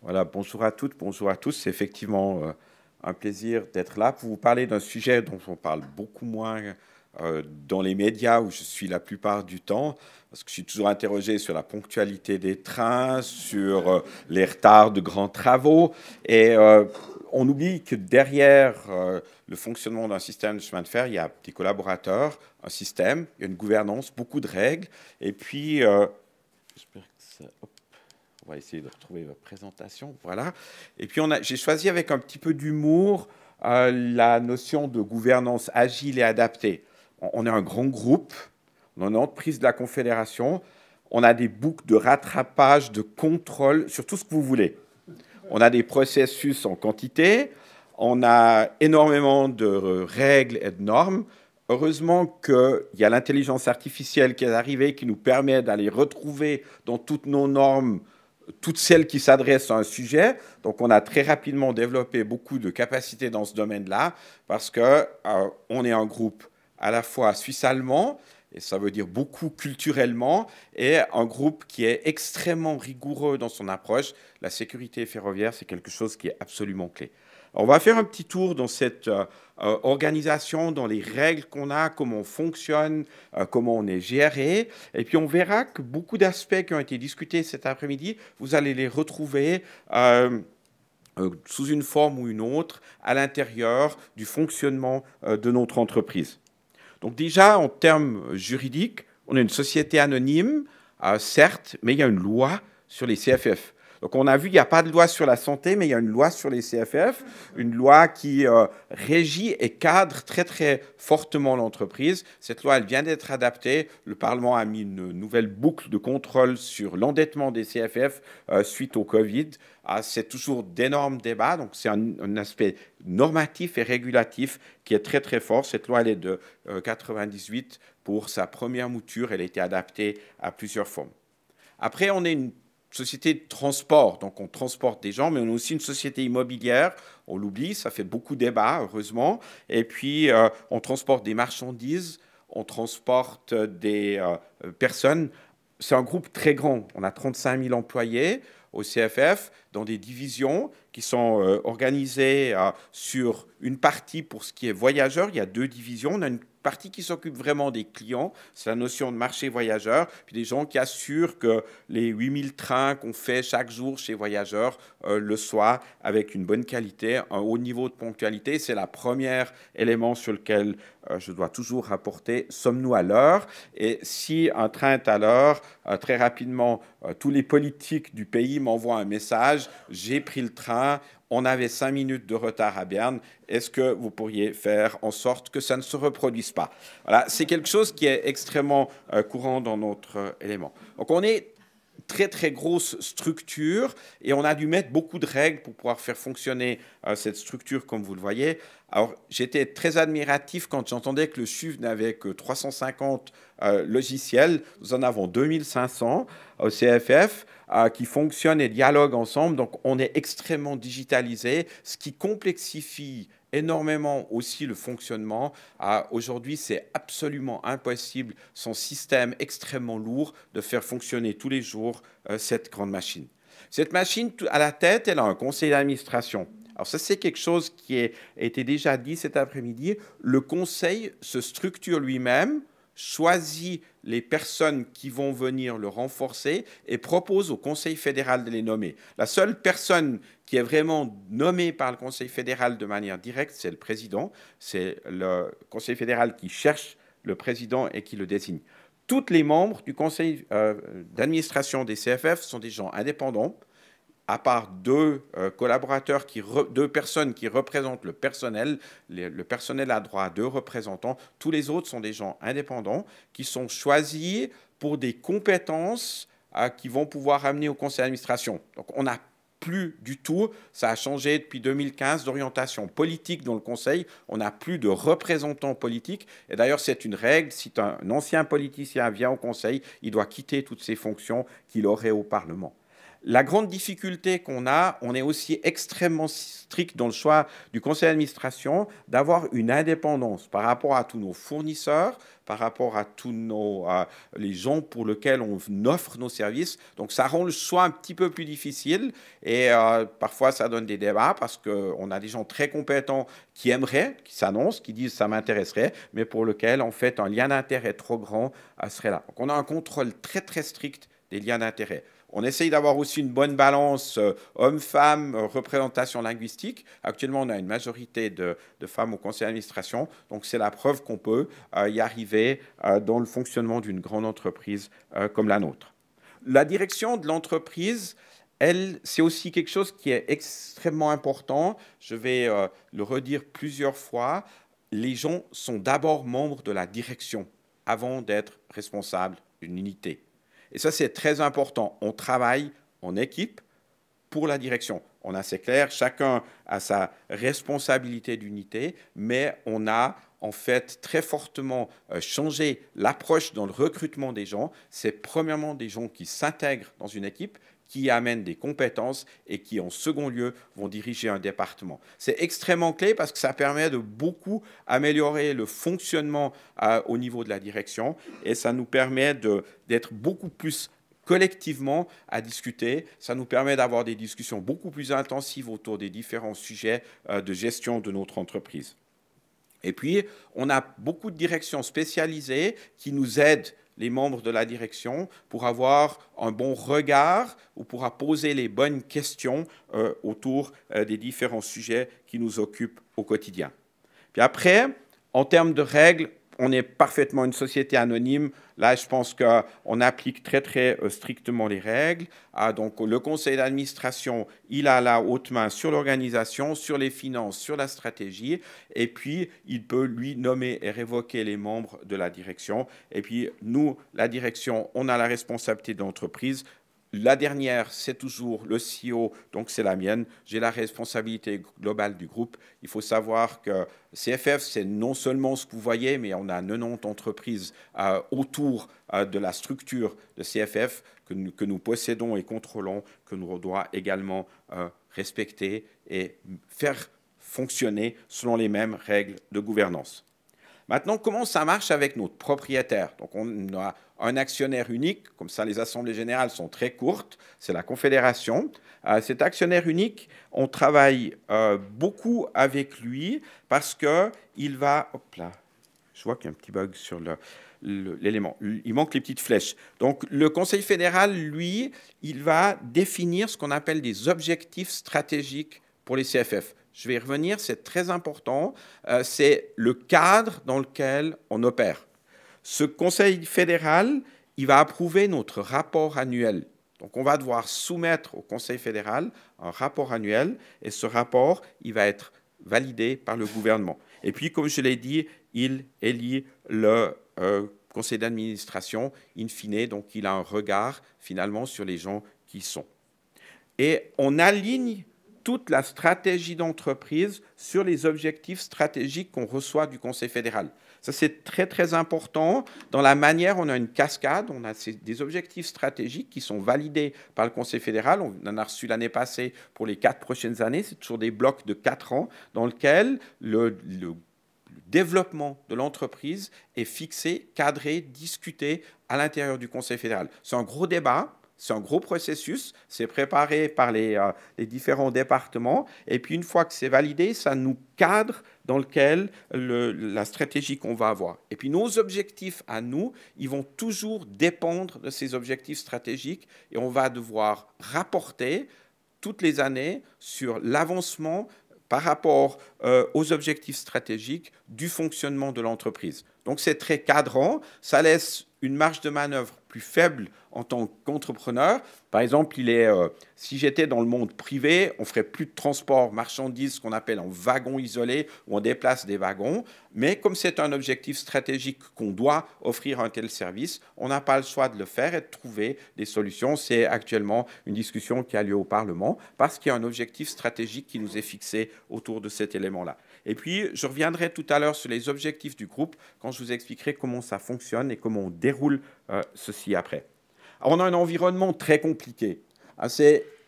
Voilà, bonjour à toutes, bonjour à tous. C'est effectivement un plaisir d'être là pour vous parler d'un sujet dont on parle beaucoup moins dans les médias où je suis la plupart du temps, parce que je suis toujours interrogé sur la ponctualité des trains, sur les retards de grands travaux. Et on oublie que derrière le fonctionnement d'un système de chemin de fer, il y a des collaborateurs, un système, il y a une gouvernance, beaucoup de règles. Et puis, j'espère que ça... hop. On va essayer de retrouver votre présentation. Voilà. Et puis, j'ai choisi avec un petit peu d'humour la notion de gouvernance agile et adaptée. On est un grand groupe, on est une entreprise de la Confédération, on a des boucles de rattrapage, de contrôle sur tout ce que vous voulez. On a des processus en quantité, on a énormément de règles et de normes. Heureusement qu'il y a l'intelligence artificielle qui est arrivée, qui nous permet d'aller retrouver dans toutes nos normes toutes celles qui s'adressent à un sujet. Donc, on a très rapidement développé beaucoup de capacités dans ce domaine-là parce qu'on est un groupe à la fois suisse-allemand, et ça veut dire beaucoup culturellement, et un groupe qui est extrêmement rigoureux dans son approche. La sécurité ferroviaire, c'est quelque chose qui est absolument clé. Alors, on va faire un petit tour dans cette organisation, dans les règles qu'on a, comment on fonctionne, comment on est géré. Et puis, on verra que beaucoup d'aspects qui ont été discutés cet après-midi, vous allez les retrouver sous une forme ou une autre à l'intérieur du fonctionnement de notre entreprise. Donc déjà, en termes juridiques, on est une société anonyme, certes, mais il y a une loi sur les CFF. Donc on a vu qu'il n'y a pas de loi sur la santé, mais il y a une loi sur les CFF, une loi qui régit et cadre très très fortement l'entreprise. Cette loi, elle vient d'être adaptée. Le Parlement a mis une nouvelle boucle de contrôle sur l'endettement des CFF suite au Covid. C'est toujours d'énormes débats, donc c'est un aspect normatif et régulatif qui est très très fort. Cette loi, elle est de 98 pour sa première mouture. Elle a été adaptée à plusieurs formes. Après, on est une société de transport, donc on transporte des gens, mais on est aussi une société immobilière, on l'oublie, ça fait beaucoup de débats, heureusement, et puis on transporte des marchandises, on transporte des personnes. C'est un groupe très grand, on a 35 000 employés au CFF, dans des divisions qui sont organisées sur une partie pour ce qui est voyageurs, il y a deux divisions, on a une partie qui s'occupe vraiment des clients, c'est la notion de marché voyageur, puis des gens qui assurent que les 8000 trains qu'on fait chaque jour chez Voyageurs le soient avec une bonne qualité, un haut niveau de ponctualité. C'est le premier élément sur lequel je dois toujours rapporter, sommes-nous à l'heure? Et si un train est à l'heure, très rapidement, tous les politiques du pays m'envoient un message, j'ai pris le train, on avait 5 minutes de retard à Berne. Est-ce que vous pourriez faire en sorte que ça ne se reproduise pas? Voilà, c'est quelque chose qui est extrêmement courant dans notre élément. Donc, on est très, très grosse structure et on a dû mettre beaucoup de règles pour pouvoir faire fonctionner cette structure, comme vous le voyez. Alors, j'étais très admiratif quand j'entendais que le CHUV n'avait que 350 logiciels. Nous en avons 2500 au CFF. Qui fonctionnent et dialoguent ensemble. Donc, on est extrêmement digitalisé, ce qui complexifie énormément aussi le fonctionnement. Aujourd'hui, c'est absolument impossible, sans système extrêmement lourd, de faire fonctionner tous les jours cette grande machine. Cette machine, à la tête, elle a un conseil d'administration. Alors ça, c'est quelque chose qui a été déjà dit cet après-midi. Le conseil se structure lui-même, choisit les personnes qui vont venir le renforcer et propose au Conseil fédéral de les nommer. La seule personne qui est vraiment nommée par le Conseil fédéral de manière directe, c'est le président. C'est le Conseil fédéral qui cherche le président et qui le désigne. Tous les membres du Conseil d'administration des CFF sont des gens indépendants, à part deux collaborateurs, deux personnes qui représentent le personnel. Le personnel a droit à 2 représentants. Tous les autres sont des gens indépendants qui sont choisis pour des compétences qui vont pouvoir amener au conseil d'administration. Donc, on n'a plus du tout, ça a changé depuis 2015, d'orientation politique dans le conseil. On n'a plus de représentants politiques. Et d'ailleurs, c'est une règle. Si un ancien politicien vient au conseil, il doit quitter toutes ses fonctions qu'il aurait au Parlement. La grande difficulté qu'on a, on est aussi extrêmement strict dans le choix du conseil d'administration d'avoir une indépendance par rapport à tous nos fournisseurs, par rapport à tous les gens pour lesquels on offre nos services. Donc ça rend le choix un petit peu plus difficile et parfois ça donne des débats parce qu'on a des gens très compétents qui aimeraient, qui s'annoncent, qui disent ça m'intéresserait, mais pour lequel en fait un lien d'intérêt trop grand serait là. Donc on a un contrôle très très strict des liens d'intérêt. On essaye d'avoir aussi une bonne balance homme-femme, représentation linguistique. Actuellement, on a une majorité de femmes au conseil d'administration. Donc, c'est la preuve qu'on peut y arriver dans le fonctionnement d'une grande entreprise comme la nôtre. La direction de l'entreprise, elle, c'est aussi quelque chose qui est extrêmement important. Je vais le redire plusieurs fois. Les gens sont d'abord membres de la direction avant d'être responsables d'une unité. Et ça, c'est très important. On travaille en équipe pour la direction. On a, c'est clair, chacun a sa responsabilité d'unité, mais on a en fait très fortement changé l'approche dans le recrutement des gens. C'est premièrement des gens qui s'intègrent dans une équipe, qui amènent des compétences et qui, en second lieu, vont diriger un département. C'est extrêmement clé parce que ça permet de beaucoup améliorer le fonctionnement au niveau de la direction et ça nous permet d'être beaucoup plus collectivement à discuter. Ça nous permet d'avoir des discussions beaucoup plus intensives autour des différents sujets de gestion de notre entreprise. Et puis, on a beaucoup de directions spécialisées qui nous aident les membres de la direction pour avoir un bon regard ou pour poser les bonnes questions autour des différents sujets qui nous occupent au quotidien. Puis après, en termes de règles, on est parfaitement une société anonyme. Là, je pense qu'on applique très, très strictement les règles. Donc, le conseil d'administration, il a la haute main sur l'organisation, sur les finances, sur la stratégie. Et puis, il peut, lui, nommer et révoquer les membres de la direction. Et puis, nous, la direction, on a la responsabilité de l'entreprise. La dernière, c'est toujours le CEO, donc c'est la mienne. J'ai la responsabilité globale du groupe. Il faut savoir que CFF, c'est non seulement ce que vous voyez, mais on a 90 entreprises autour de la structure de CFF que nous possédons et contrôlons, que nous devons également respecter et faire fonctionner selon les mêmes règles de gouvernance. Maintenant, comment ça marche avec notre propriétaire? Donc, on a un actionnaire unique, comme ça les assemblées générales sont très courtes, c'est la Confédération. Cet actionnaire unique, on travaille beaucoup avec lui parce qu'il va... Hop là, je vois qu'il y a un petit bug sur l'élément. Il manque les petites flèches. Donc, le Conseil fédéral, lui, il va définir ce qu'on appelle des objectifs stratégiques pour les CFF. Je vais y revenir, c'est très important. C'est le cadre dans lequel on opère. Ce Conseil fédéral, il va approuver notre rapport annuel. Donc, on va devoir soumettre au Conseil fédéral un rapport annuel et ce rapport, il va être validé par le gouvernement. Et puis, comme je l'ai dit, il élit le conseil d'administration in fine, donc il a un regard finalement sur les gens qui y sont. Et on aligne toute la stratégie d'entreprise sur les objectifs stratégiques qu'on reçoit du Conseil fédéral. Ça, c'est très, très important. Dans la manière, on a une cascade, on a des objectifs stratégiques qui sont validés par le Conseil fédéral. On en a reçu l'année passée pour les 4 prochaines années. C'est toujours des blocs de 4 ans dans lesquels le développement de l'entreprise est fixé, cadré, discuté à l'intérieur du Conseil fédéral. C'est un gros débat. C'est un gros processus, c'est préparé par les différents départements, et puis une fois que c'est validé, ça nous cadre dans lequel la stratégie qu'on va avoir. Et puis nos objectifs à nous, ils vont toujours dépendre de ces objectifs stratégiques, et on va devoir rapporter toutes les années sur l'avancement par rapport aux objectifs stratégiques du fonctionnement de l'entreprise. Donc c'est très cadrant, ça laisse une marge de manœuvre plus faible en tant qu'entrepreneur. Par exemple, si j'étais dans le monde privé, on ferait plus de transport marchandises, ce qu'on appelle en wagon isolé, où on déplace des wagons. Mais comme c'est un objectif stratégique qu'on doit offrir un tel service, on n'a pas le choix de le faire et de trouver des solutions. C'est actuellement une discussion qui a lieu au Parlement parce qu'il y a un objectif stratégique qui nous est fixé autour de cet élément-là. Et puis, je reviendrai tout à l'heure sur les objectifs du groupe quand je vous expliquerai comment ça fonctionne et comment on déroule ceci après. Alors, on a un environnement très compliqué.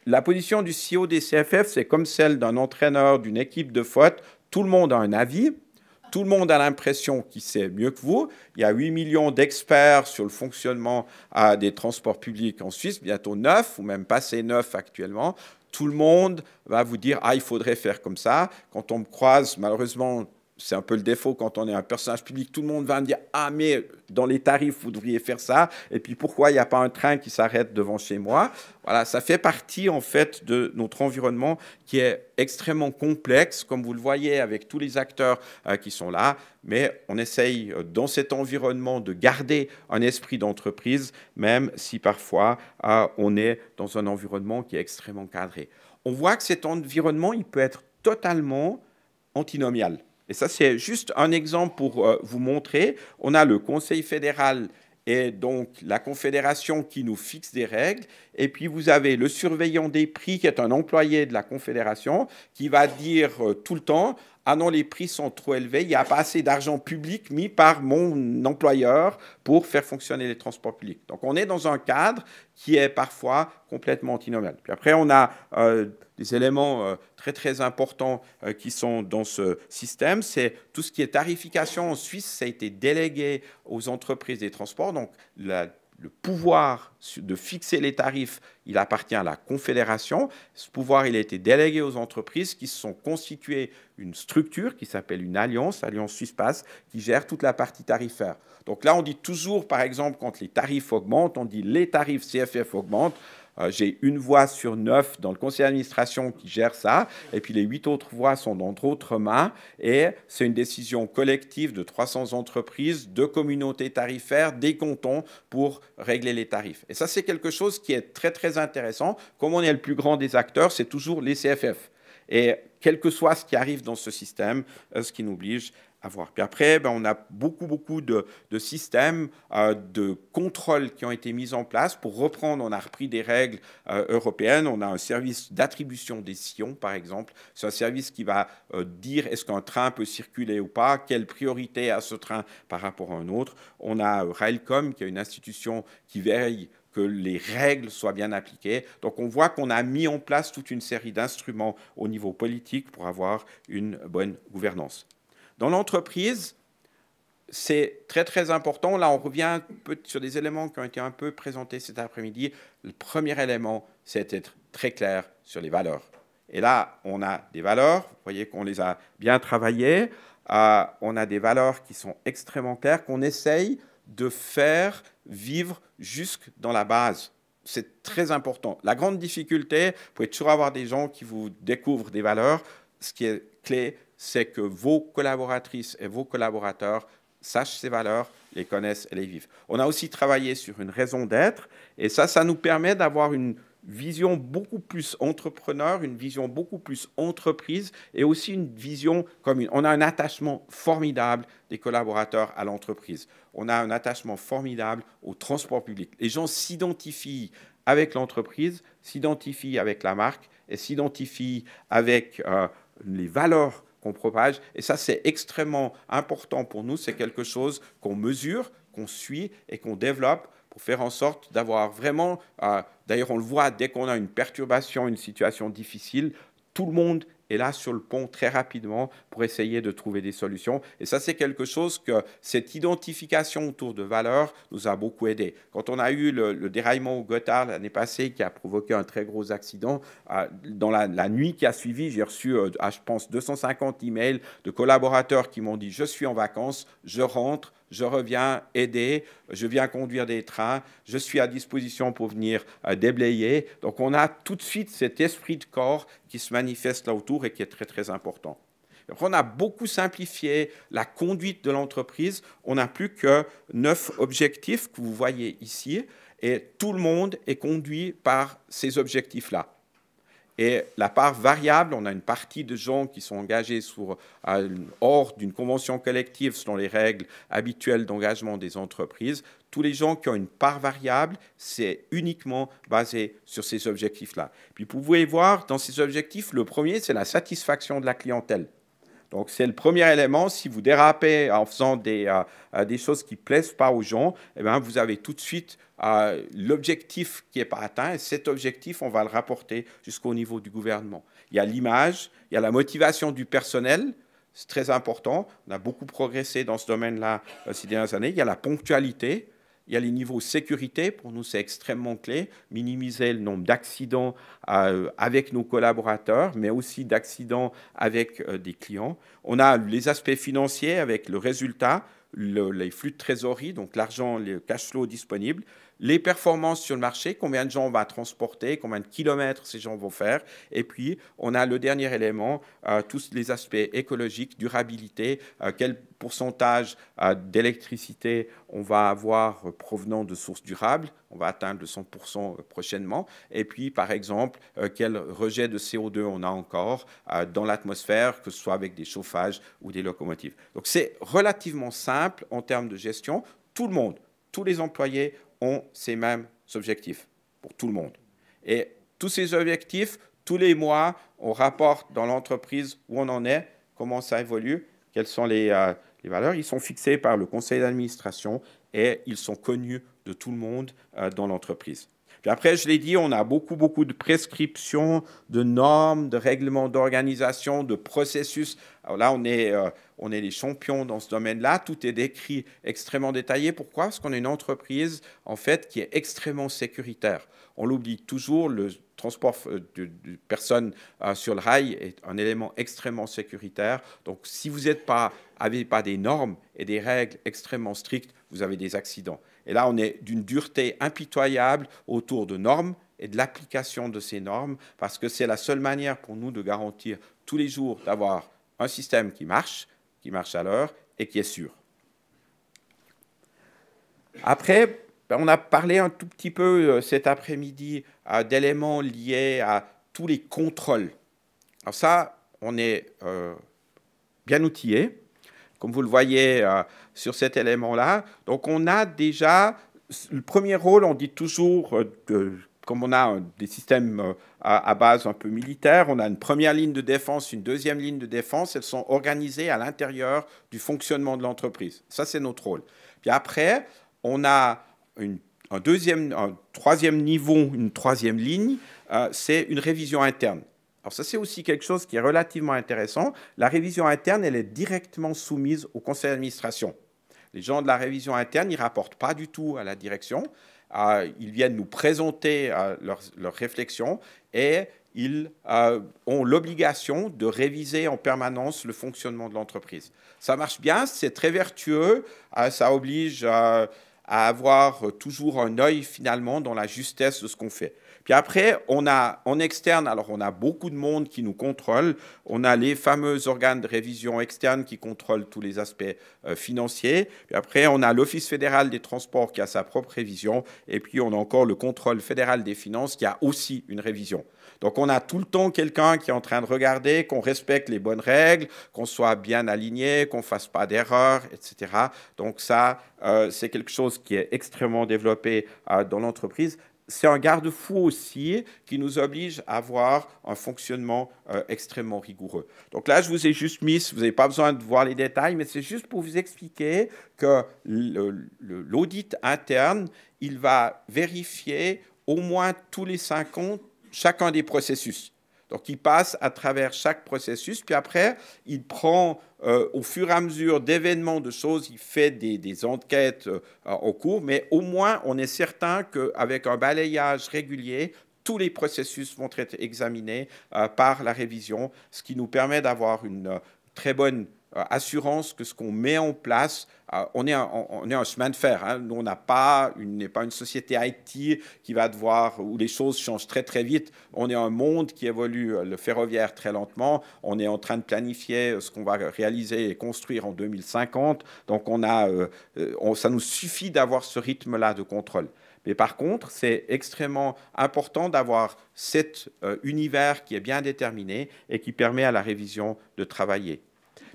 La position du CEO des CFF, c'est comme celle d'un entraîneur d'une équipe de foot. Tout le monde a un avis. Tout le monde a l'impression qu'il sait mieux que vous. Il y a 8 millions d'experts sur le fonctionnement des transports publics en Suisse, bientôt 9, ou même passé 9 actuellement. Tout le monde va vous dire « Ah, il faudrait faire comme ça ». Quand on me croise, malheureusement, c'est un peu le défaut quand on est un personnage public, tout le monde va me dire « Ah, mais dans les tarifs, vous devriez faire ça. Et puis, pourquoi il n'y a pas un train qui s'arrête devant chez moi ?» Voilà, ça fait partie, en fait, de notre environnement qui est extrêmement complexe, comme vous le voyez avec tous les acteurs qui sont là. Mais on essaye, dans cet environnement, de garder un esprit d'entreprise, même si parfois, on est dans un environnement qui est extrêmement cadré. On voit que cet environnement, il peut être totalement antinomial. Et ça, c'est juste un exemple pour vous montrer. On a le Conseil fédéral et donc la Confédération qui nous fixe des règles. Et puis, vous avez le surveillant des prix, qui est un employé de la Confédération, qui va dire tout le temps « Ah non, les prix sont trop élevés, il n'y a pas assez d'argent public mis par mon employeur pour faire fonctionner les transports publics. » Donc, on est dans un cadre qui est parfois complètement antinomial. Puis après, on a des éléments très, très importants qui sont dans ce système. C'est tout ce qui est tarification en Suisse, ça a été délégué aux entreprises des transports. Donc, le pouvoir de fixer les tarifs, il appartient à la Confédération. Ce pouvoir, il a été délégué aux entreprises qui se sont constituées une structure qui s'appelle une alliance, Alliance Suisse-Pass, qui gère toute la partie tarifaire. Donc là, on dit toujours, par exemple, quand les tarifs augmentent, on dit les tarifs CFF augmentent. J'ai une voix sur 9 dans le conseil d'administration qui gère ça, et puis les 8 autres voix sont dans d'autres mains, et c'est une décision collective de 300 entreprises, de communautés tarifaires, des cantons pour régler les tarifs. Et ça, c'est quelque chose qui est très, très intéressant. Comme on est le plus grand des acteurs, c'est toujours les CFF. Et quel que soit ce qui arrive dans ce système, ce qui nous oblige à voir. Puis après, on a beaucoup de systèmes de contrôle qui ont été mis en place. Pour reprendre, on a repris des règles européennes. On a un service d'attribution des sillons, par exemple. C'est un service qui va dire est-ce qu'un train peut circuler ou pas, quelle priorité a ce train par rapport à un autre. On a Railcom, qui est une institution qui veille que les règles soient bien appliquées. Donc, on voit qu'on a mis en place toute une série d'instruments au niveau politique pour avoir une bonne gouvernance. Dans l'entreprise, c'est très, très important. Là, on revient un peu sur des éléments qui ont été un peu présentés cet après-midi. Le premier élément, c'est d'être très clair sur les valeurs. Et là, on a des valeurs. Vous voyez qu'on les a bien travaillées. On a des valeurs qui sont extrêmement claires, qu'on essaye de faire vivre jusque dans la base. C'est très important. La grande difficulté, vous pouvez toujours avoir des gens qui vous découvrent des valeurs. Ce qui est clé, c'est que vos collaboratrices et vos collaborateurs sachent ces valeurs, les connaissent et les vivent. On a aussi travaillé sur une raison d'être, et ça nous permet d'avoir une vision beaucoup plus entrepreneur, une vision beaucoup plus entreprise, et aussi une vision commune. On a un attachement formidable des collaborateurs à l'entreprise. On a un attachement formidable au transport public. Les gens s'identifient avec l'entreprise, s'identifient avec la marque, et s'identifient avec les valeurs qu'on propage. Et ça, c'est extrêmement important pour nous. C'est quelque chose qu'on mesure, qu'on suit et qu'on développe pour faire en sorte d'avoir vraiment... D'ailleurs, on le voit, dès qu'on a une perturbation, une situation difficile, tout le monde est là sur le pont très rapidement pour essayer de trouver des solutions. Et ça, c'est quelque chose que cette identification autour de valeurs nous a beaucoup aidé. Quand on a eu le déraillement au Gotthard l'année passée qui a provoqué un très gros accident, dans la nuit qui a suivi, j'ai reçu, je pense, 250 emails de collaborateurs qui m'ont dit « Je suis en vacances, je rentre, je reviens aider, je viens conduire des trains, je suis à disposition pour venir déblayer. » Donc, on a tout de suite cet esprit de corps qui se manifeste là autour et qui est très, très important. Donc, on a beaucoup simplifié la conduite de l'entreprise. On n'a plus que 9 objectifs que vous voyez ici et tout le monde est conduit par ces objectifs-là. Et la part variable, on a une partie de gens qui sont engagés hors d'une convention collective selon les règles habituelles d'engagement des entreprises. Tous les gens qui ont une part variable, c'est uniquement basé sur ces objectifs-là. Puis vous pouvez voir dans ces objectifs, le premier, c'est la satisfaction de la clientèle. Donc, c'est le premier élément. Si vous dérapez en faisant des choses qui ne plaisent pas aux gens, eh bien, vous avez tout de suite l'objectif qui n'est pas atteint. Et cet objectif, on va le rapporter jusqu'au niveau du gouvernement. Il y a l'image, il y a la motivation du personnel. C'est très important. On a beaucoup progressé dans ce domaine-là ces dernières années. Il y a la ponctualité. Il y a les niveaux sécurité. Pour nous, c'est extrêmement clé. Minimiser le nombre d'accidents avec nos collaborateurs, mais aussi d'accidents avec des clients. On a les aspects financiers avec le résultat, les flux de trésorerie, donc l'argent, le cash flow disponible, les performances sur le marché, combien de gens on va transporter, combien de kilomètres ces gens vont faire. Et puis, on a le dernier élément, tous les aspects écologiques, durabilité, quel pourcentage d'électricité on va avoir provenant de sources durables. On va atteindre le 100% prochainement. Et puis, par exemple, quel rejet de CO2 on a encore dans l'atmosphère, que ce soit avec des chauffages ou des locomotives. Donc, c'est relativement simple en termes de gestion. Tout le monde, tous les employés ont ces mêmes objectifs pour tout le monde. Et tous ces objectifs, tous les mois, on rapporte dans l'entreprise où on en est, comment ça évolue, quelles sont les valeurs. Ils sont fixés par le conseil d'administration et ils sont connus de tout le monde dans l'entreprise. Puis après, je l'ai dit, on a beaucoup de prescriptions, de normes, de règlements d'organisation, de processus. Alors là, on est les champions dans ce domaine-là. Tout est décrit extrêmement détaillé. Pourquoi? Parce qu'on est une entreprise, en fait, qui est extrêmement sécuritaire. On l'oublie toujours, le transport de personnes sur le rail est un élément extrêmement sécuritaire. Donc, si vous n'avez pas des normes et des règles extrêmement strictes, vous avez des accidents. Et là, on est d'une dureté impitoyable autour de normes et de l'application de ces normes, parce que c'est la seule manière pour nous de garantir tous les jours d'avoir un système qui marche à l'heure et qui est sûr. Après, on a parlé un tout petit peu cet après-midi d'éléments liés à tous les contrôles. Alors ça, on est bien outillé, comme vous le voyez sur cet élément-là. Donc, on a déjà le premier rôle, on dit toujours, comme on a des systèmes à base un peu militaire, on a une première ligne de défense, une deuxième ligne de défense. Elles sont organisées à l'intérieur du fonctionnement de l'entreprise. Ça, c'est notre rôle. Puis après, on a un troisième niveau, une troisième ligne, c'est une révision interne. Alors ça, c'est aussi quelque chose qui est relativement intéressant. La révision interne, elle est directement soumise au conseil d'administration. Les gens de la révision interne, ils ne rapportent pas du tout à la direction. Ils viennent nous présenter leurs réflexions et ils ont l'obligation de réviser en permanence le fonctionnement de l'entreprise. Ça marche bien, c'est très vertueux, ça oblige à avoir toujours un œil finalement dans la justesse de ce qu'on fait. Puis après, on a en externe, alors on a beaucoup de monde qui nous contrôle. On a les fameux organes de révision externes qui contrôlent tous les aspects financiers. Puis après, on a l'Office fédéral des transports qui a sa propre révision. Et puis, on a encore le contrôle fédéral des finances qui a aussi une révision. Donc, on a tout le temps quelqu'un qui est en train de regarder qu'on respecte les bonnes règles, qu'on soit bien aligné, qu'on ne fasse pas d'erreurs, etc. Donc, ça, c'est quelque chose qui est extrêmement développé dans l'entreprise. C'est un garde-fou aussi qui nous oblige à avoir un fonctionnement extrêmement rigoureux. Donc là, je vous ai juste mis, vous n'avez pas besoin de voir les détails, mais c'est juste pour vous expliquer que l'audit interne, il va vérifier au moins tous les 5 ans chacun des processus. Donc, il passe à travers chaque processus, puis après, il prend au fur et à mesure d'événements, de choses, il fait des enquêtes en cours, mais au moins, on est certain qu'avec un balayage régulier, tous les processus vont être examinés par la révision, ce qui nous permet d'avoir une très bonne assurance que ce qu'on met en place, on est un chemin de fer. Hein. Nous, on n'est pas une société IT qui va devoir, où les choses changent très, très vite. On est un monde qui évolue le ferroviaire très lentement. On est en train de planifier ce qu'on va réaliser et construire en 2050. Donc, ça nous suffit d'avoir ce rythme-là de contrôle. Mais par contre, c'est extrêmement important d'avoir cet univers qui est bien déterminé et qui permet à la révision de travailler.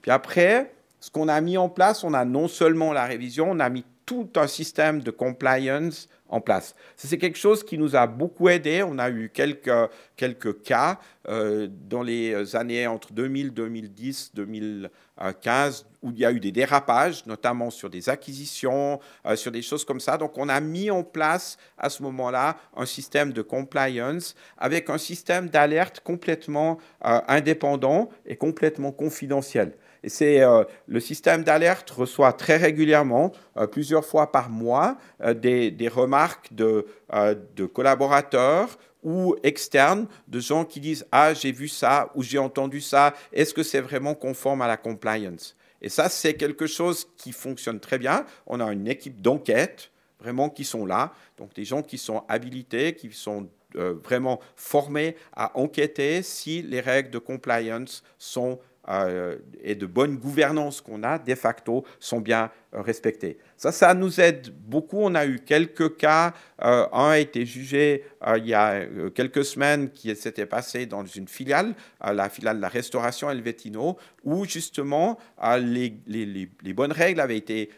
Puis après, ce qu'on a mis en place, on a non seulement la révision, on a mis tout un système de compliance en place. C'est quelque chose qui nous a beaucoup aidé. On a eu quelques cas dans les années entre 2000, 2010, 2015, où il y a eu des dérapages, notamment sur des acquisitions, sur des choses comme ça. Donc, on a mis en place à ce moment-là un système de compliance avec un système d'alerte complètement indépendant et complètement confidentiel. Et c'est le système d'alerte reçoit très régulièrement, plusieurs fois par mois, des remarques de collaborateurs ou externes, de gens qui disent « Ah, j'ai vu ça » ou « J'ai entendu ça. Est-ce que c'est vraiment conforme à la compliance ?» Et ça, c'est quelque chose qui fonctionne très bien. On a une équipe d'enquête, vraiment, qui sont là. Donc, des gens qui sont habilités, qui sont vraiment formés à enquêter si les règles de compliance sont et de bonne gouvernance qu'on a, de facto, sont bien respectées. Ça nous aide beaucoup. On a eu quelques cas. Un a été jugé il y a quelques semaines qui s'était passé dans une filiale, la filiale de la restauration Helvetino, où justement les bonnes règles avaient été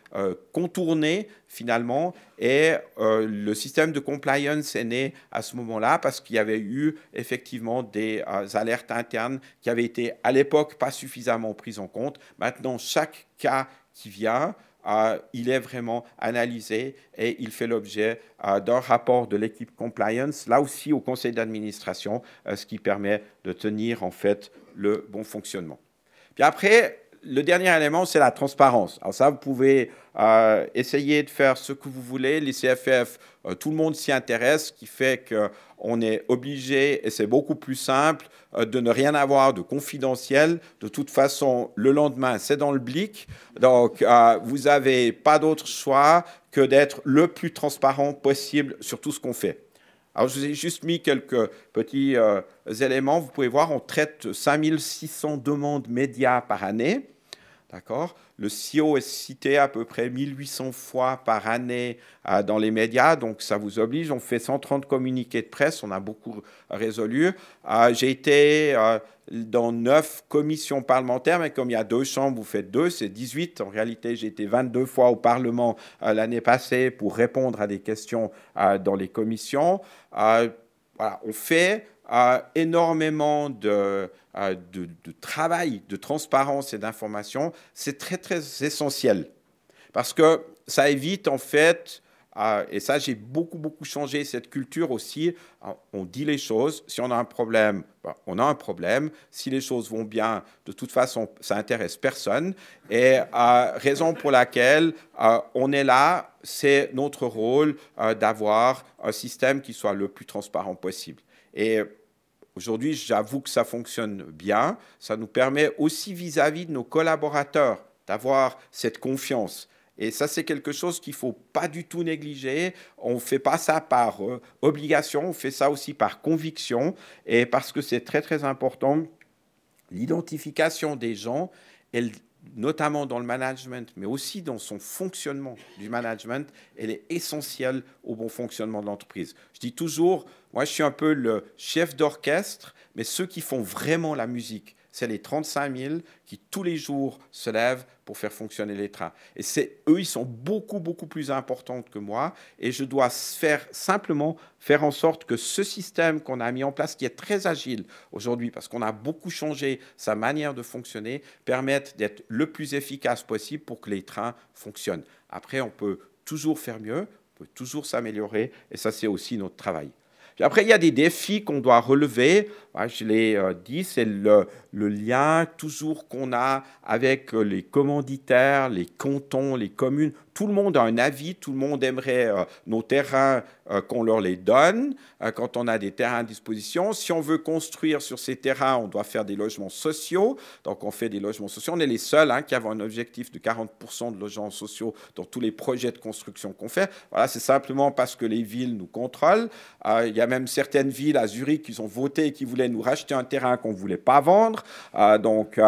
contournées finalement et le système de compliance est né à ce moment-là parce qu'il y avait eu effectivement des alertes internes qui avaient été à l'époque pas suffisamment prises en compte. Maintenant, chaque cas qui vient, il est vraiment analysé et il fait l'objet d'un rapport de l'équipe compliance, là aussi au conseil d'administration, ce qui permet de tenir en fait le bon fonctionnement. Puis après, le dernier élément, c'est la transparence. Alors ça, vous pouvez essayer de faire ce que vous voulez. Les CFF, tout le monde s'y intéresse, ce qui fait qu'on est obligé, et c'est beaucoup plus simple, de ne rien avoir de confidentiel. De toute façon, le lendemain, c'est dans le blic. Donc, vous n'avez pas d'autre choix que d'être le plus transparent possible sur tout ce qu'on fait. Alors, je vous ai juste mis quelques petits éléments. Vous pouvez voir, on traite 5600 demandes médias par année. D'accord ? Le CEO est cité à peu près 1800 fois par année dans les médias, donc ça vous oblige. On fait 130 communiqués de presse, on a beaucoup résolu. J'ai été dans 9 commissions parlementaires, mais comme il y a 2 chambres, vous faites 2, c'est 18. En réalité, j'ai été 22 fois au Parlement l'année passée pour répondre à des questions dans les commissions. Voilà, on fait énormément de travail, de transparence et d'information. C'est très, très essentiel parce que ça évite en fait, et ça j'ai beaucoup changé cette culture aussi, on dit les choses, si on a un problème, on a un problème, si les choses vont bien, de toute façon, ça intéresse personne, et raison pour laquelle on est là, c'est notre rôle d'avoir un système qui soit le plus transparent possible. Et aujourd'hui, j'avoue que ça fonctionne bien. Ça nous permet aussi vis-à-vis de nos collaborateurs d'avoir cette confiance. Et ça, c'est quelque chose qu'il ne faut pas du tout négliger. On ne fait pas ça par obligation, on fait ça aussi par conviction. Et parce que c'est très, très important, l'identification des gens, notamment dans le management, mais aussi dans son fonctionnement du management, elle est essentielle au bon fonctionnement de l'entreprise. Je dis toujours, moi je suis un peu le chef d'orchestre, mais ceux qui font vraiment la musique, c'est les 35 000 qui tous les jours se lèvent pour faire fonctionner les trains. Et eux, ils sont beaucoup plus importants que moi. Et je dois simplement faire en sorte que ce système qu'on a mis en place, qui est très agile aujourd'hui, parce qu'on a beaucoup changé sa manière de fonctionner, permette d'être le plus efficace possible pour que les trains fonctionnent. Après, on peut toujours faire mieux, on peut toujours s'améliorer. Et ça, c'est aussi notre travail. Puis après, il y a des défis qu'on doit relever. Je l'ai dit, c'est le lien toujours qu'on a avec les commanditaires, les cantons, les communes. Tout le monde a un avis, tout le monde aimerait nos terrains qu'on leur les donne quand on a des terrains à disposition. Si on veut construire sur ces terrains, on doit faire des logements sociaux. Donc, on fait des logements sociaux. On est les seuls qui avons un objectif de 40% de logements sociaux dans tous les projets de construction qu'on fait. Voilà, c'est simplement parce que les villes nous contrôlent. Il y a même certaines villes à Zurich qui ont voté et qui voulaient nous racheter un terrain qu'on ne voulait pas vendre. Donc,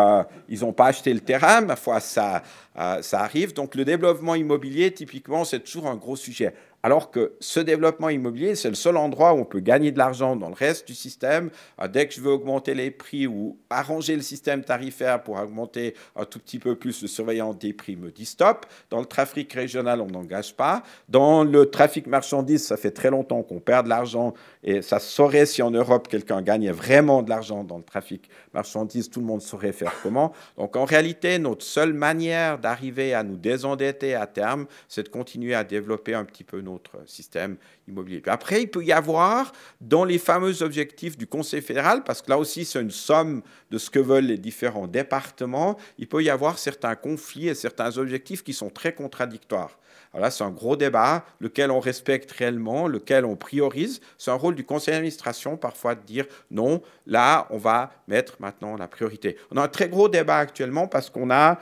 ils n'ont pas acheté le terrain. Ma foi, ça arrive. Donc, le développement immobilier, typiquement, c'est toujours un gros sujet. Alors que ce développement immobilier, c'est le seul endroit où on peut gagner de l'argent dans le reste du système. Dès que je veux augmenter les prix ou arranger le système tarifaire pour augmenter un tout petit peu plus, le surveillant des prix me dit stop. Dans le trafic régional, on n'engage pas. Dans le trafic marchandises, ça fait très longtemps qu'on perd de l'argent et ça se saurait si en Europe, quelqu'un gagnait vraiment de l'argent dans le trafic marchandises, tout le monde saurait faire comment. Donc en réalité, notre seule manière d'arriver à nous désendetter à terme, c'est de continuer à développer un petit peu notre système immobilier. Puis après, il peut y avoir, dans les fameux objectifs du Conseil fédéral, parce que là aussi, c'est une somme de ce que veulent les différents départements, il peut y avoir certains conflits et certains objectifs qui sont très contradictoires. Alors là, c'est un gros débat, lequel on respecte réellement, lequel on priorise. C'est un rôle du conseil d'administration parfois de dire non, là, on va mettre maintenant la priorité. On a un très gros débat actuellement parce qu'on a,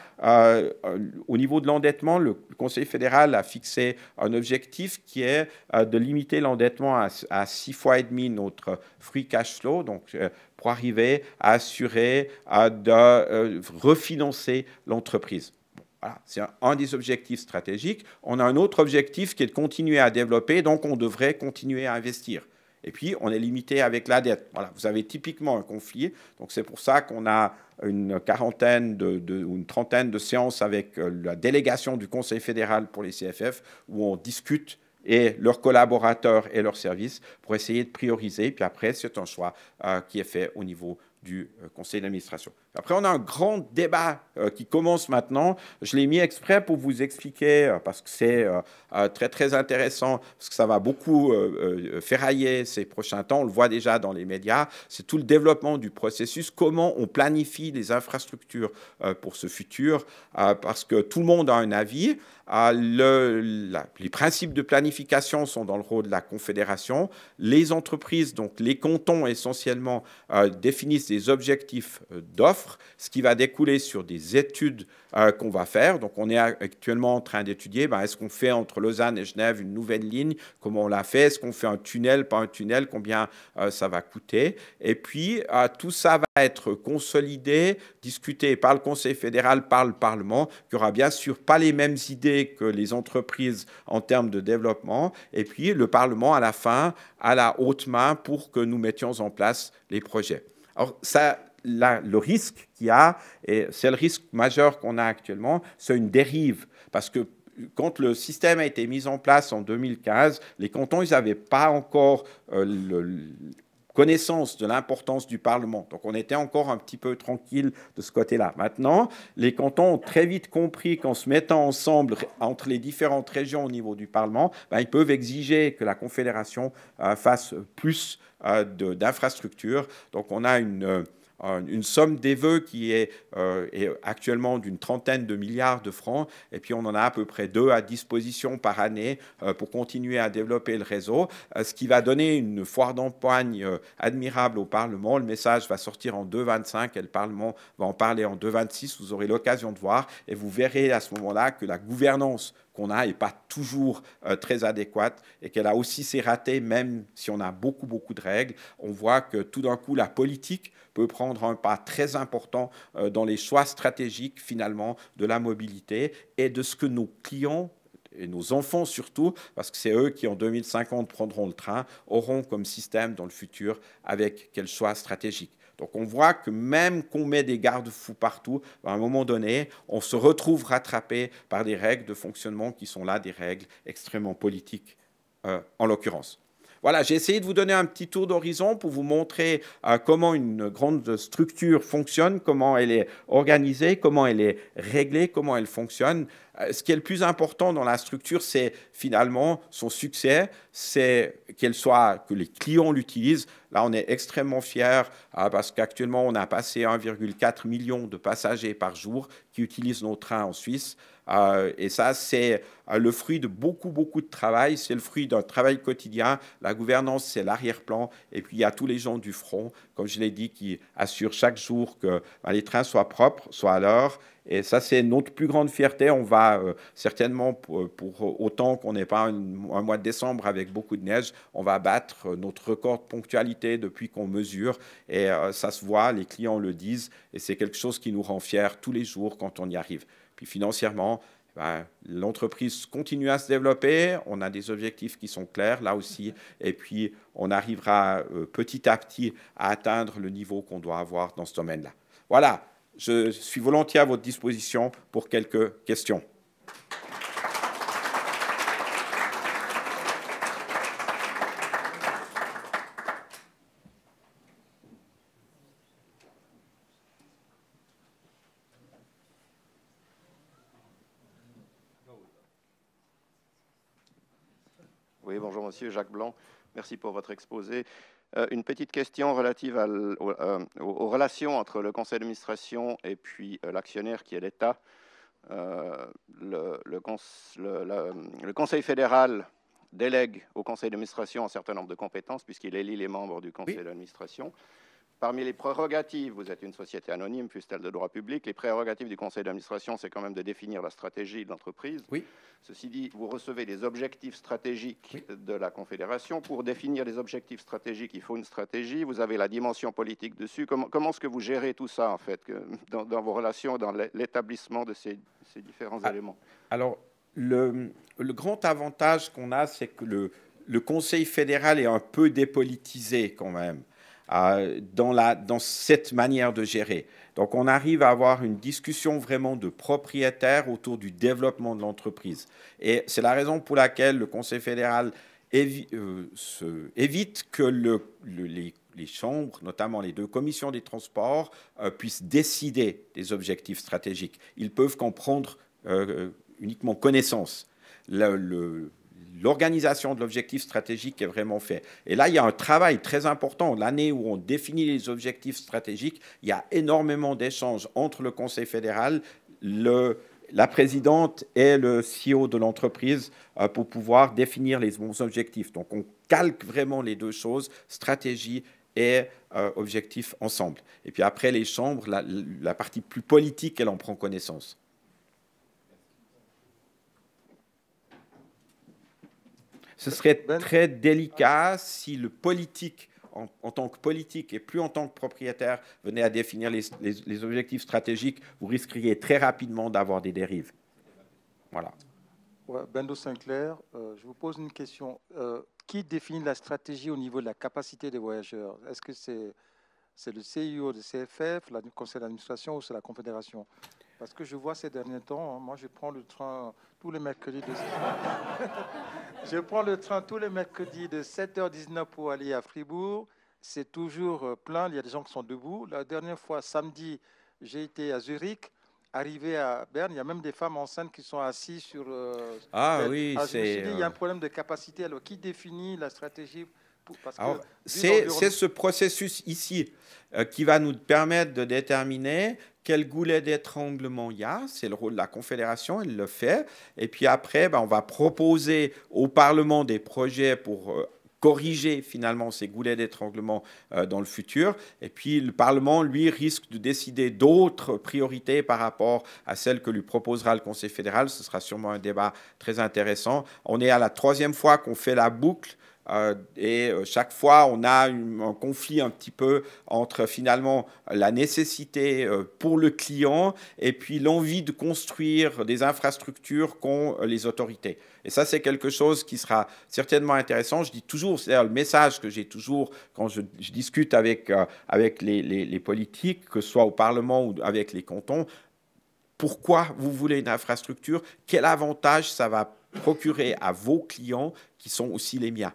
au niveau de l'endettement, le Conseil fédéral a fixé un objectif qui est de limiter l'endettement à 6 fois et demi notre free cash flow, donc pour arriver à assurer de refinancer l'entreprise. Voilà, c'est un des objectifs stratégiques. On a un autre objectif qui est de continuer à développer, donc on devrait continuer à investir. Et puis, on est limité avec la dette. Voilà, vous avez typiquement un conflit. Donc, c'est pour ça qu'on a une quarantaine ou une trentaine de séances avec la délégation du Conseil fédéral pour les CFF où on discute et leurs collaborateurs et leurs services pour essayer de prioriser. Puis après, c'est un choix qui est fait au niveau du conseil d'administration. Après, on a un grand débat qui commence maintenant. Je l'ai mis exprès pour vous expliquer, parce que c'est très, très intéressant, parce que ça va beaucoup ferrailler ces prochains temps. On le voit déjà dans les médias. C'est tout le développement du processus, comment on planifie les infrastructures pour ce futur, parce que tout le monde a un avis. Les principes de planification sont dans le rôle de la Confédération. Les entreprises, donc les cantons essentiellement, définissent des objectifs d'offres, ce qui va découler sur des études qu'on va faire. Donc on est actuellement en train d'étudier, est-ce qu'on fait entre Lausanne et Genève une nouvelle ligne, comment on la fait, est-ce qu'on fait un tunnel, pas un tunnel, combien ça va coûter. Et puis tout ça va être consolidé, discuté par le Conseil fédéral, par le Parlement, qui aura bien sûr pas les mêmes idées que les entreprises en termes de développement. Et puis le Parlement, à la fin, a la haute main pour que nous mettions en place les projets. Alors ça, là, le risque qu'il y a, et c'est le risque majeur qu'on a actuellement, c'est une dérive. Parce que quand le système a été mis en place en 2015, les cantons, ils n'avaient pas encore connaissance de l'importance du Parlement. Donc on était encore un petit peu tranquille de ce côté-là. Maintenant, les cantons ont très vite compris qu'en se mettant ensemble entre les différentes régions au niveau du Parlement, ils peuvent exiger que la Confédération fasse plus d'infrastructures. Donc on a une somme des vœux qui est actuellement d'une trentaine de milliards de francs, et puis on en a à peu près 2 à disposition par année pour continuer à développer le réseau, ce qui va donner une foire d'empoigne admirable au Parlement. Le message va sortir en 2025 et le Parlement va en parler en 2026. Vous aurez l'occasion de voir et vous verrez à ce moment-là que la gouvernance qu'on a n'est pas toujours très adéquate et qu'elle a aussi ses ratés, même si on a beaucoup, beaucoup de règles. On voit que tout d'un coup, la politique peut prendre un pas très important dans les choix stratégiques, finalement, de la mobilité et de ce que nos clients et nos enfants surtout, parce que c'est eux qui en 2050 prendront le train, auront comme système dans le futur avec quel choix stratégique. Donc on voit que même qu'on met des garde-fous partout, à un moment donné, on se retrouve rattrapé par des règles de fonctionnement qui sont là des règles extrêmement politiques en l'occurrence. Voilà, j'ai essayé de vous donner un petit tour d'horizon pour vous montrer comment une grande structure fonctionne, comment elle est organisée, comment elle est réglée, comment elle fonctionne. Ce qui est le plus important dans la structure, c'est finalement son succès, c'est que les clients l'utilisent. Là, on est extrêmement fiers parce qu'actuellement, on a passé 1,4 million de passagers par jour qui utilisent nos trains en Suisse. Et ça, c'est le fruit de beaucoup, beaucoup de travail. C'est le fruit d'un travail quotidien. La gouvernance, c'est l'arrière-plan. Et puis, il y a tous les gens du front, comme je l'ai dit, qui assurent chaque jour que les trains soient propres, soient à l'heure. Et ça, c'est notre plus grande fierté. On va certainement, pour autant qu'on n'ait pas un mois de décembre avec beaucoup de neige, on va battre notre record de ponctualité depuis qu'on mesure. Et ça se voit, les clients le disent. Et c'est quelque chose qui nous rend fiers tous les jours quand on y arrive. Puis financièrement, l'entreprise continue à se développer, on a des objectifs qui sont clairs là aussi, et puis on arrivera petit à petit à atteindre le niveau qu'on doit avoir dans ce domaine-là. Voilà, je suis volontiers à votre disposition pour quelques questions. Oui, bonjour monsieur, Jacques Blanc. Merci pour votre exposé. Une petite question relative aux relations entre le conseil d'administration et puis l'actionnaire qui est l'État. Le conseil fédéral délègue au conseil d'administration un certain nombre de compétences puisqu'il élit les membres du conseil d'administration. Parmi les prérogatives, vous êtes une société anonyme, fût-elle de droit public, les prérogatives du conseil d'administration, c'est quand même de définir la stratégie de l'entreprise. Oui. Ceci dit, vous recevez les objectifs stratégiques de la Confédération. Pour définir les objectifs stratégiques, il faut une stratégie. Vous avez la dimension politique dessus. Comment est-ce que vous gérez tout ça, en fait, dans vos relations, dans l'établissement de ces différents éléments? Alors, le grand avantage qu'on a, c'est que le Conseil fédéral est un peu dépolitisé quand même. Dans cette manière de gérer. Donc, on arrive à avoir une discussion vraiment de propriétaires autour du développement de l'entreprise. Et c'est la raison pour laquelle le Conseil fédéral évite que les chambres, notamment les deux commissions des transports, puissent décider des objectifs stratégiques. Ils peuvent qu'en prendre uniquement connaissance. L'organisation de l'objectif stratégique est vraiment faite. Et là, il y a un travail très important. L'année où on définit les objectifs stratégiques, il y a énormément d'échanges entre le Conseil fédéral, la présidente et le CEO de l'entreprise pour pouvoir définir les bons objectifs. Donc, on calque vraiment les deux choses, stratégie et objectifs ensemble. Et puis après, les chambres, la partie plus politique, elle en prend connaissance. Ce serait très délicat si le politique, en tant que politique et plus en tant que propriétaire, venait à définir les objectifs stratégiques. Vous risqueriez très rapidement d'avoir des dérives. Voilà. Ouais, Bendo Sinclair, je vous pose une question. Qui définit la stratégie au niveau de la capacité des voyageurs? Est-ce que c'est le CIO de CFF, le conseil d'administration ou c'est la Confédération? Parce que je vois ces derniers temps, moi je prends le train tous les mercredis je prends le train tous les mercredis de 7h19 pour aller à Fribourg. C'est toujours plein, il y a des gens qui sont debout. La dernière fois, samedi, j'ai été à Zurich. Arrivé à Berne, il y a même des femmes enceintes qui sont assises sur... oui, c'est... Je me suis dit, il y a un problème de capacité. Alors, qui définit la stratégie c'est ce processus ici qui va nous permettre de déterminer quel goulet d'étranglement il y a. C'est le rôle de la Confédération, elle le fait. Et puis après, on va proposer au Parlement des projets pour corriger finalement ces goulets d'étranglement dans le futur. Et puis le Parlement, lui, risque de décider d'autres priorités par rapport à celles que lui proposera le Conseil fédéral. Ce sera sûrement un débat très intéressant. On est à la 3e fois qu'on fait la boucle. Et chaque fois, on a un conflit un petit peu entre finalement la nécessité pour le client et puis l'envie de construire des infrastructures qu'ont les autorités. Et ça, c'est quelque chose qui sera certainement intéressant. Je dis toujours, c'est le message que j'ai toujours quand je discute avec les politiques, que ce soit au Parlement ou avec les cantons. Pourquoi vous voulez une infrastructure? Quel avantage ça va procurer à vos clients qui sont aussi les miens?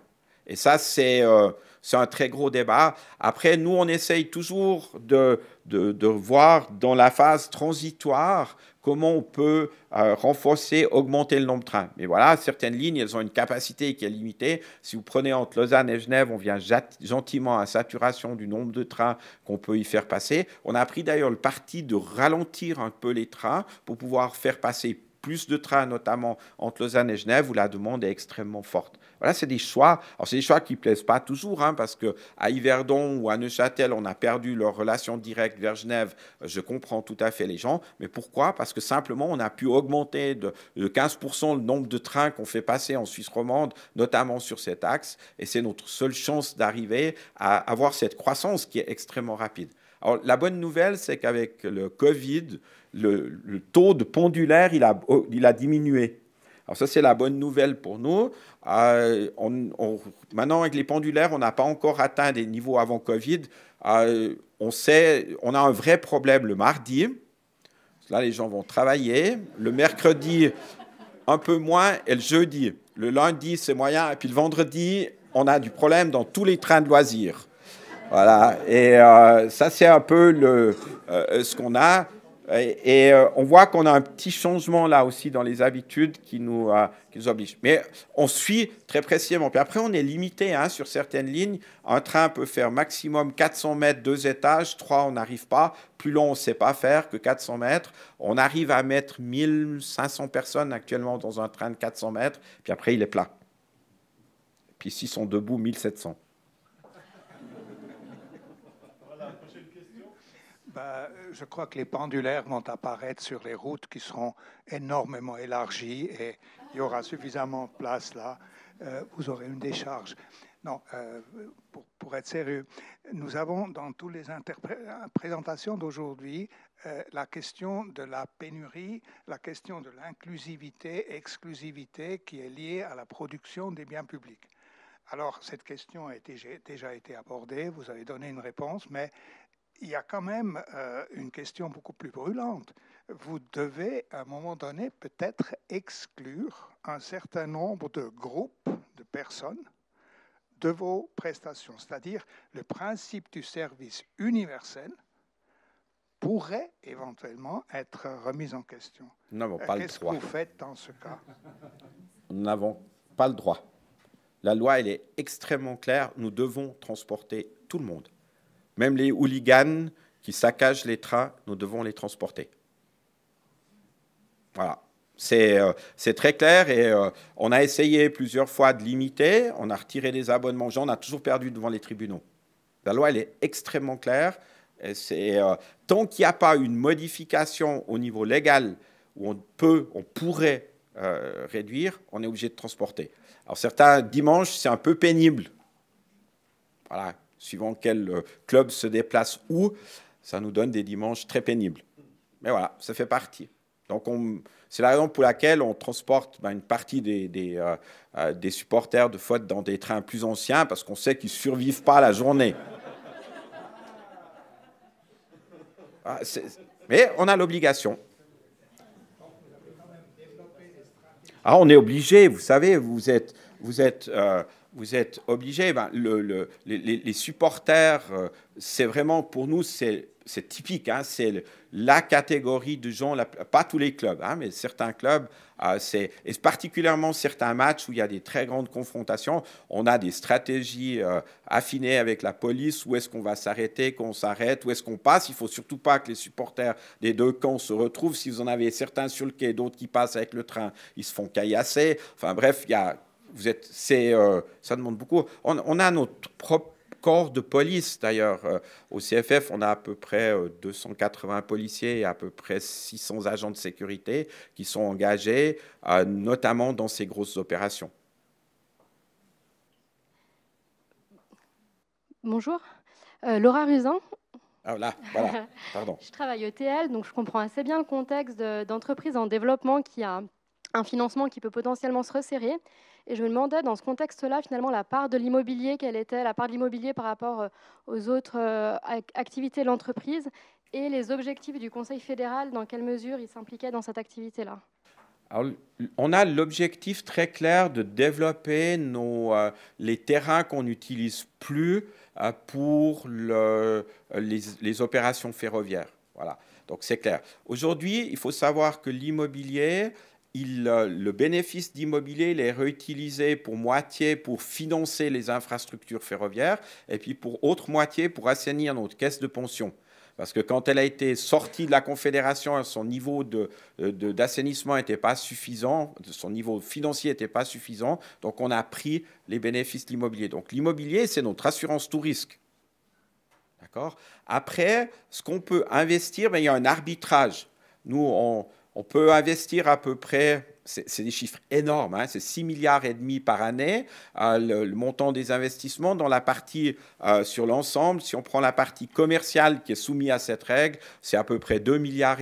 Et ça, c'est un très gros débat. Après, nous, on essaye toujours de voir dans la phase transitoire comment on peut renforcer, augmenter le nombre de trains. Mais voilà, certaines lignes, elles ont une capacité qui est limitée. Si vous prenez entre Lausanne et Genève, on vient gentiment à saturation du nombre de trains qu'on peut y faire passer. On a pris d'ailleurs le parti de ralentir un peu les trains pour pouvoir faire passer plus de trains, notamment entre Lausanne et Genève, où la demande est extrêmement forte. Voilà, c'est des choix. Alors, c'est des choix qui ne plaisent pas toujours, parce qu'à Yverdon ou à Neuchâtel, on a perdu leur relation directe vers Genève. Je comprends tout à fait les gens. Mais pourquoi? Parce que simplement, on a pu augmenter de 15% le nombre de trains qu'on fait passer en Suisse romande, notamment sur cet axe. Et c'est notre seule chance d'arriver à avoir cette croissance qui est extrêmement rapide. Alors, la bonne nouvelle, c'est qu'avec le Covid, le taux de pendulaire, il a diminué. Alors ça, c'est la bonne nouvelle pour nous. Maintenant, avec les pendulaires, on n'a pas encore atteint des niveaux avant Covid. On a un vrai problème le mardi. Là, les gens vont travailler. Le mercredi, un peu moins. Et le jeudi. Le lundi, c'est moyen. Et puis le vendredi, on a du problème dans tous les trains de loisirs. Voilà. Et ça, c'est un peu ce qu'on a. Et on voit qu'on a un petit changement là aussi dans les habitudes qui nous obligent. Mais on suit très précisément. Puis après, on est limité sur certaines lignes. Un train peut faire maximum 400 mètres, 2 étages. 3, on n'arrive pas. Plus long, on ne sait pas faire que 400 mètres. On arrive à mettre 1500 personnes actuellement dans un train de 400 mètres. Puis après, il est plat. Puis s'ils sont debout, 1700. Je crois que les pendulaires vont apparaître sur les routes qui seront énormément élargies et il y aura suffisamment de place là. Vous aurez une décharge. Non, pour être sérieux, nous avons dans toutes les présentations d'aujourd'hui la question de la pénurie, la question de l'inclusivité, exclusivité qui est liée à la production des biens publics. Alors, cette question a déjà été abordée, vous avez donné une réponse, mais il y a quand même une question beaucoup plus brûlante. Vous devez, à un moment donné, peut-être exclure un certain nombre de groupes de personnes de vos prestations. C'est-à-dire, le principe du service universel pourrait éventuellement être remis en question. Nous n'avons pas le droit. Qu'est-ce que vous faites dans ce cas? Nous n'avons pas le droit. La loi, elle est extrêmement claire. Nous devons transporter tout le monde. Même les hooligans qui saccagent les trains, nous devons les transporter. Voilà. C'est très clair et on a essayé plusieurs fois de limiter. On a retiré des abonnements. On a toujours perdu devant les tribunaux. La loi, elle est extrêmement claire. Tant qu'il n'y a pas une modification au niveau légal où on pourrait réduire, on est obligé de transporter. Alors certains dimanches, c'est un peu pénible. Voilà. Suivant quel club se déplace où, ça nous donne des dimanches très pénibles. Mais voilà, ça fait partie. Donc, c'est la raison pour laquelle on transporte une partie des supporters de foot dans des trains plus anciens, parce qu'on sait qu'ils ne survivent pas la journée. Mais on a l'obligation. Ah, on est obligé, vous savez, vous êtes obligés. Les supporters, c'est vraiment, pour nous, c'est typique. C'est la catégorie de gens, pas tous les clubs, mais certains clubs, et particulièrement certains matchs où il y a des très grandes confrontations. On a des stratégies affinées avec la police. Où est-ce qu'on va s'arrêter, qu'on s'arrête, où est-ce qu'on passe. Il ne faut surtout pas que les supporters des deux camps se retrouvent. Si vous en avez certains sur le quai, d'autres qui passent avec le train, ils se font caillasser. Enfin bref, il y a... ça demande beaucoup. On a notre propre corps de police, d'ailleurs. Au CFF, on a à peu près 280 policiers et à peu près 600 agents de sécurité qui sont engagés, notamment dans ces grosses opérations. Bonjour, Laura Ruzin. Ah là, voilà, pardon. Je travaille au TL, donc je comprends assez bien le contexte d'entreprise en développement qui a un financement qui peut potentiellement se resserrer. Et je me demandais, dans ce contexte-là, finalement, la part de l'immobilier, quelle était la part de l'immobilier par rapport aux autres activités de l'entreprise et les objectifs du Conseil fédéral, dans quelle mesure il s'impliquait dans cette activité-là? Alors, on a l'objectif très clair de développer les terrains qu'on n'utilise plus pour les opérations ferroviaires. Voilà, donc c'est clair. Aujourd'hui, il faut savoir que l'immobilier... le bénéfice d'immobilier, il est réutilisé pour moitié pour financer les infrastructures ferroviaires et puis pour autre moitié pour assainir notre caisse de pension. Parce que quand elle a été sortie de la Confédération, son niveau d'assainissement n'était pas suffisant, son niveau financier n'était pas suffisant, donc on a pris les bénéfices de l'immobilier. Donc l'immobilier, c'est notre assurance tout risque. D'accord ? Après, ce qu'on peut investir, il y a un arbitrage. Nous, on peut investir à peu près c'est des chiffres énormes, hein, c'est 6,5 milliards par année, le montant des investissements dans la partie sur l'ensemble. Si on prend la partie commerciale qui est soumise à cette règle, c'est à peu près 2,5 milliards.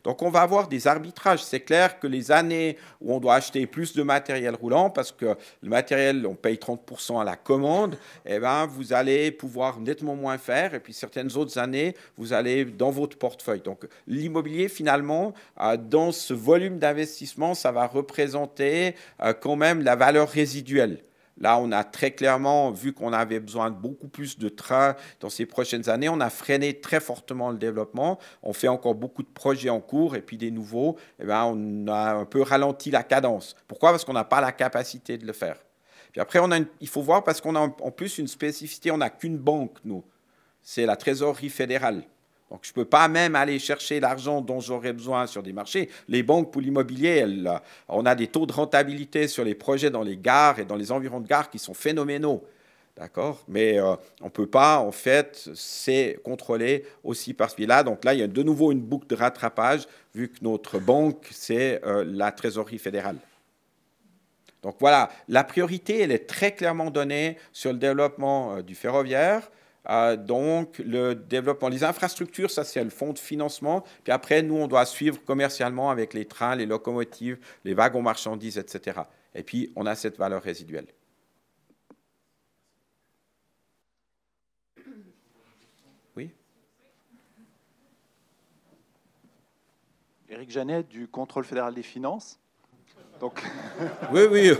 Donc on va avoir des arbitrages. C'est clair que les années où on doit acheter plus de matériel roulant, parce que le matériel, on paye 30% à la commande, eh ben, vous allez pouvoir nettement moins faire. Et puis certaines autres années, vous allez dans votre portefeuille. Donc l'immobilier, finalement, dans ce volume d'investissement, ça va représenter quand même la valeur résiduelle. Là, on a très clairement, vu qu'on avait besoin de beaucoup plus de trains dans ces prochaines années, on a freiné très fortement le développement. On fait encore beaucoup de projets en cours et puis des nouveaux, eh bien, on a un peu ralenti la cadence. Pourquoi? Parce qu'on n'a pas la capacité de le faire. Puis après, il faut voir parce qu'on a en plus une spécificité, on n'a qu'une banque, nous. C'est la trésorerie fédérale. Donc, je ne peux pas même aller chercher l'argent dont j'aurais besoin sur des marchés. Les banques pour l'immobilier, on a des taux de rentabilité sur les projets dans les gares et dans les environs de gares qui sont phénoménaux. D'accord? Mais on ne peut pas, en fait, c'est contrôlé aussi par ce biais-là. Donc là, il y a de nouveau une boucle de rattrapage, vu que notre banque, c'est la trésorerie fédérale. Donc voilà, la priorité, elle est très clairement donnée sur le développement du ferroviaire. Donc, le développement, les infrastructures, ça c'est le fonds de financement. Puis après, nous, on doit suivre commercialement avec les trains, les locomotives, les wagons marchandises, etc. Et puis, on a cette valeur résiduelle. Oui. Éric Janet, du Contrôle fédéral des finances. Donc... Oui.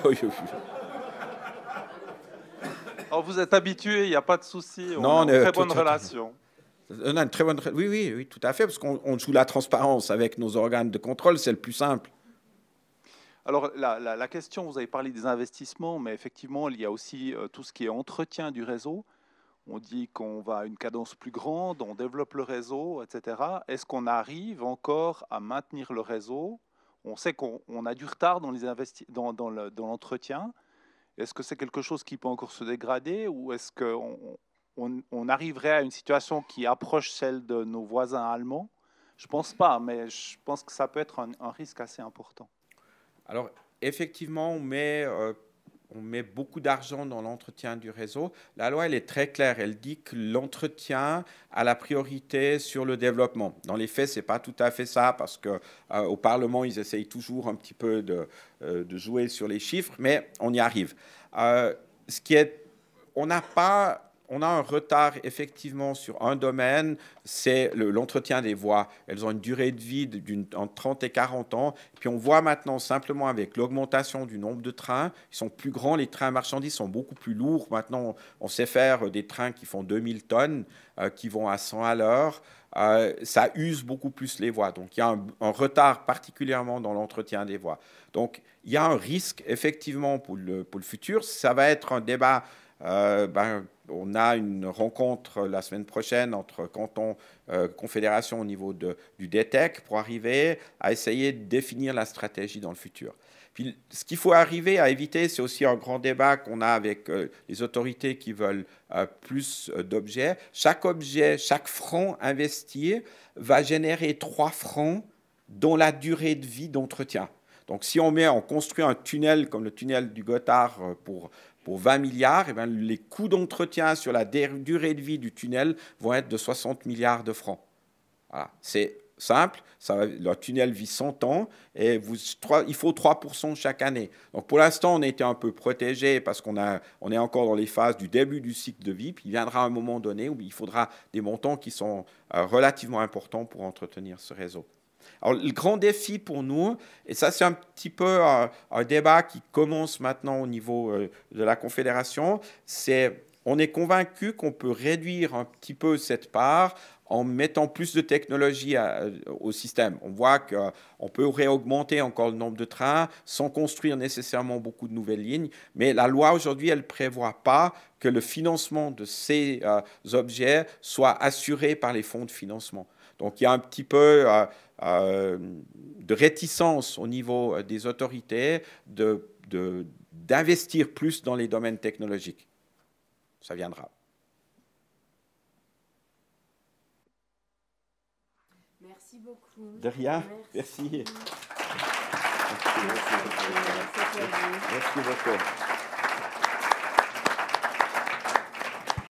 Alors vous êtes habitué, il n'y a pas de souci, on a une très bonne relation. On a une très bonne relation. Oui, tout à fait, parce qu'on joue la transparence avec nos organes de contrôle, c'est le plus simple. Alors la question, vous avez parlé des investissements, mais effectivement, il y a aussi tout ce qui est entretien du réseau. On dit qu'on va à une cadence plus grande, on développe le réseau, etc. Est-ce qu'on arrive encore à maintenir le réseau? On sait qu'on a du retard dans l'entretien. Est-ce que c'est quelque chose qui peut encore se dégrader ou est-ce qu'on arriverait à une situation qui approche celle de nos voisins allemands? Je ne pense pas, mais je pense que ça peut être un risque assez important. Alors, effectivement, on met beaucoup d'argent dans l'entretien du réseau. La loi, elle est très claire. Elle dit que l'entretien a la priorité sur le développement. Dans les faits, ce n'est pas tout à fait ça, parce qu'au Parlement, ils essayent toujours un petit peu de jouer sur les chiffres, mais on y arrive. On a un retard effectivement sur un domaine, c'est l'entretien des voies. Elles ont une durée de vie entre 30 et 40 ans. Et puis on voit maintenant simplement avec l'augmentation du nombre de trains, ils sont plus grands, les trains marchandises sont beaucoup plus lourds. Maintenant, on sait faire des trains qui font 2000 tonnes, qui vont à 100 à l'heure. Ça use beaucoup plus les voies. Donc il y a un retard particulièrement dans l'entretien des voies. Donc il y a un risque effectivement pour le futur. Ça va être un débat. On a une rencontre la semaine prochaine entre cantons, confédérations au niveau du DTEC pour arriver à essayer de définir la stratégie dans le futur. Puis, ce qu'il faut arriver à éviter, c'est aussi un grand débat qu'on a avec les autorités qui veulent plus d'objets. Chaque objet, chaque franc investi va générer 3 francs dans la durée de vie d'entretien. Donc, si on construit un tunnel comme le tunnel du Gothard pour 20 milliards, eh bien, les coûts d'entretien sur la durée de vie du tunnel vont être de 60 milliards de francs. Voilà. C'est simple, le tunnel vit 100 ans et il faut 3% chaque année. Donc pour l'instant, on a été un peu protégé parce qu'on est encore dans les phases du début du cycle de vie, puis il viendra un moment donné où il faudra des montants qui sont relativement importants pour entretenir ce réseau. Alors, le grand défi pour nous, et ça c'est un petit peu un débat qui commence maintenant au niveau de la Confédération, c'est on est convaincu qu'on peut réduire un petit peu cette part en mettant plus de technologie au système. On voit qu'on peut réaugmenter encore le nombre de trains sans construire nécessairement beaucoup de nouvelles lignes, mais la loi aujourd'hui, elle ne prévoit pas que le financement de ces objets soit assuré par les fonds de financement. Donc, il y a un petit peu de réticence au niveau des autorités d'investir plus dans les domaines technologiques. Ça viendra. Merci beaucoup. De rien. Merci. Merci beaucoup.